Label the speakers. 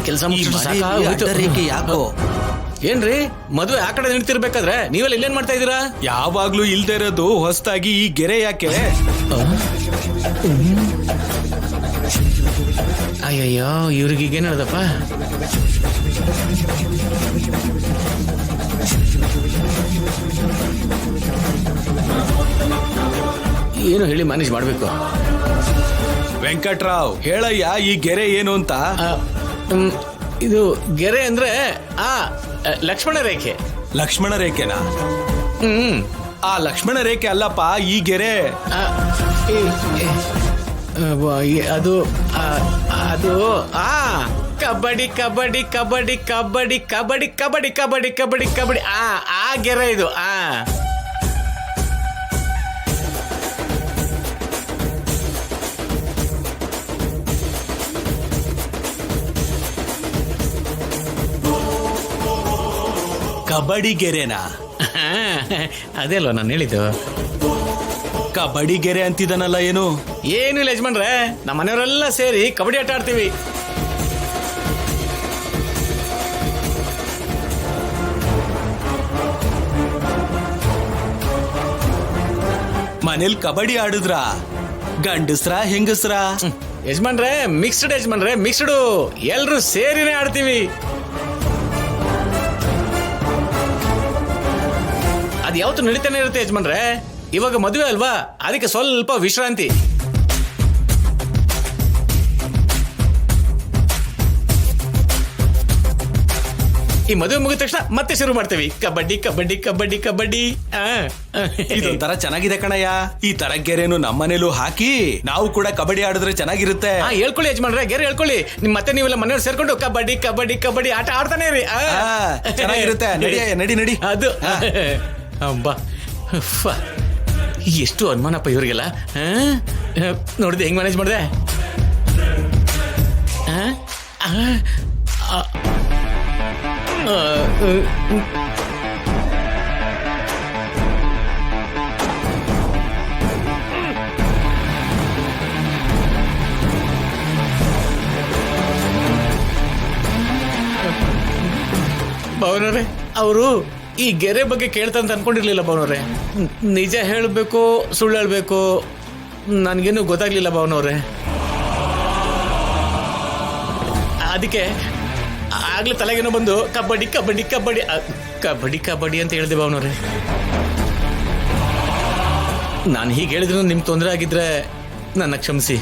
Speaker 1: ಕೆಲಸ
Speaker 2: ಯಾಕೋ
Speaker 1: ಏನ್ರಿ ಮದುವೆ ಆ ಕಡೆ ನಿಂತಿರ್ಬೇಕಾದ್ರೆ ನೀವೆಲ್ಲ ಇಲ್ಲೇನ್ ಮಾಡ್ತಾ ಇದೀರಾ?
Speaker 2: ಯಾವಾಗ್ಲೂ ಇಲ್ದೇ ಇರೋದು ಹೊಸದಾಗಿ ಈ ಗೆರೆ ಯಾಕೆ?
Speaker 1: ಅಯ್ಯಯ್ಯೋ ಇವ್ರಿಗೇನ್ ಹೇಳದಪ್ಪ? ಏನು ಹೇಳಿ ಮ್ಯಾನೇಜ್ ಮಾಡ್ಬೇಕು.
Speaker 2: ವೆಂಕಟ್ರಾವ್ ಹೇಳಯ್ಯ ಈ ಗೆರೆ ಏನು ಅಂತ.
Speaker 1: ಇದು ಗೆರೆ ಅಂದ್ರೆ ಲಕ್ಷ್ಮಣ ರೇಖೆ.
Speaker 2: ಲಕ್ಷ್ಮಣ ರೇಖೆನಾ? ಆ ಲಕ್ಷ್ಮಣ ರೇಖೆ ಅಲ್ಲಪ್ಪ ಈ ಗೆರೆ.
Speaker 1: ಅದು ಅದು ಕಬಡ್ಡಿ ಕಬಡ್ಡಿ ಕಬಡ್ಡಿ ಕಬಡ್ಡಿ ಕಬಡ್ಡಿ ಕಬಡ್ಡಿ ಕಬಡ್ಡಿ ಕಬಡ್ಡಿ ಕಬಡ್ಡಿ ಆ ಗೆರೆ ಇದು.
Speaker 2: ಕಬಡ್ಡಿ ಗೆರೆನಾ?
Speaker 1: ಅದೇ ಅಲ್ವಾ ನಾನು ಹೇಳಿದ್ದು.
Speaker 2: ಕಬಡ್ಡಿ ಗೆರೆ ಅಂತಿದ್ದಾನಲ್ಲ ಏನು?
Speaker 1: ಏನಿಲ್ಲ ಯಜಮಾನ್ರೆ, ನಮ್ಮ ಮನೆಯವರೆಲ್ಲ ಸೇರಿ ಕಬಡ್ಡಿ ಆಟ ಆಡ್ತೀವಿ.
Speaker 2: ಮನೇಲಿ ಕಬಡ್ಡಿ ಆಡಿದ್ರ? ಗಂಡಸ್ರ ಹೆಂಗಸ್ರ?
Speaker 1: ಯಜಮಾನ್ರೆ ಮಿಕ್ಸ್ಡ್ ಯಜಮಾನ್ರೆ, ಮಿಕ್ಸ್ಡ್ ಎಲ್ರು ಸೇರಿನೇ ಆಡ್ತೀವಿ. ಅದು ಯಾವತ್ತು ನಡೀತಾನೆ ಇರುತ್ತೆ ಯಜಮಾನ್ರೆ. ಇವಾಗ ಮದುವೆ ಅಲ್ವಾ, ಅದಕ್ಕೆ ಸ್ವಲ್ಪ ವಿಶ್ರಾಂತಿ. ಈ ಮದುವೆ ಮುಗಿದ ತಕ್ಷಣ ಮತ್ತೆ ಶುರು ಮಾಡ್ತೀವಿ ಕಬಡ್ಡಿ ಕಬಡ್ಡಿ ಕಬಡ್ಡಿ ಕಬಡ್ಡಿ.
Speaker 2: ಇದೊಂಥರ ಚೆನ್ನಾಗಿದೆ ಕಣಯ್ಯ. ಈ ತರ ಗೆರೆನು ನಮ್ಮನೇಲೂ ಹಾಕಿ ನಾವು ಕೂಡ ಕಬಡ್ಡಿ ಆಡಿದ್ರೆ ಚೆನ್ನಾಗಿರುತ್ತೆ.
Speaker 1: ಹೇಳ್ಕೊಳ್ಳಿ ಯಜಮಾನ್ರೆ, ಗೆರೆ ಹೇಳ್ಕೊಳ್ಳಿ. ಮತ್ತೆ ನೀವೆಲ್ಲ ಮನೆಯವ್ರು ಸೇರ್ಕೊಂಡು ಕಬಡ್ಡಿ ಕಬಡ್ಡಿ ಕಬಡ್ಡಿ ಆಟ ಆಡ್ತಾನೆ ರೀ.
Speaker 2: ಚೆನ್ನಾಗಿರುತ್ತೆ. ನಡಿ ನಡಿ.
Speaker 1: ಅದು ಅಬ್ಬಾ, ಎಷ್ಟು ಅನುಮಾನಪ್ಪ ಇವ್ರಿಗೆಲ್ಲ. ನೋಡಿದೆ ಹೆಂಗ್ ಮ್ಯಾನೇಜ್ ಮಾಡಿದೆ? ಭವನವ್ರೆ, ಅವರು ಈ ಗೆರೆ ಬಗ್ಗೆ ಕೇಳ್ತಂತ ಅನ್ಕೊಂಡಿರ್ಲಿಲ್ಲ ಭವನವ್ರೆ. ನಿಜ ಹೇಳ್ಬೇಕು ಸುಳ್ಳು ಹೇಳ್ಬೇಕು ನನ್ಗೇನು ಗೊತ್ತಾಗ್ಲಿಲ್ಲ ಭವನವ್ರೆ. ಅದಕ್ಕೆ ಆಗ್ಲೇ ತಲೆಗೇನೋ ಬಂದು ಕಬಡ್ಡಿ ಕಬಡ್ಡಿ ಕಬಡ್ಡಿ ಕಬಡ್ಡಿ ಕಬಡ್ಡಿ ಅಂತ ಹೇಳಿದೆ ಭವನವ್ರೆ. ನಾನು ಹೀಗೆ ಹೇಳಿದ್ರು ನಿಮ್ಗೆ ತೊಂದರೆ ಆಗಿದ್ರೆ ನನ್ನ ಕ್ಷಮಿಸಿ.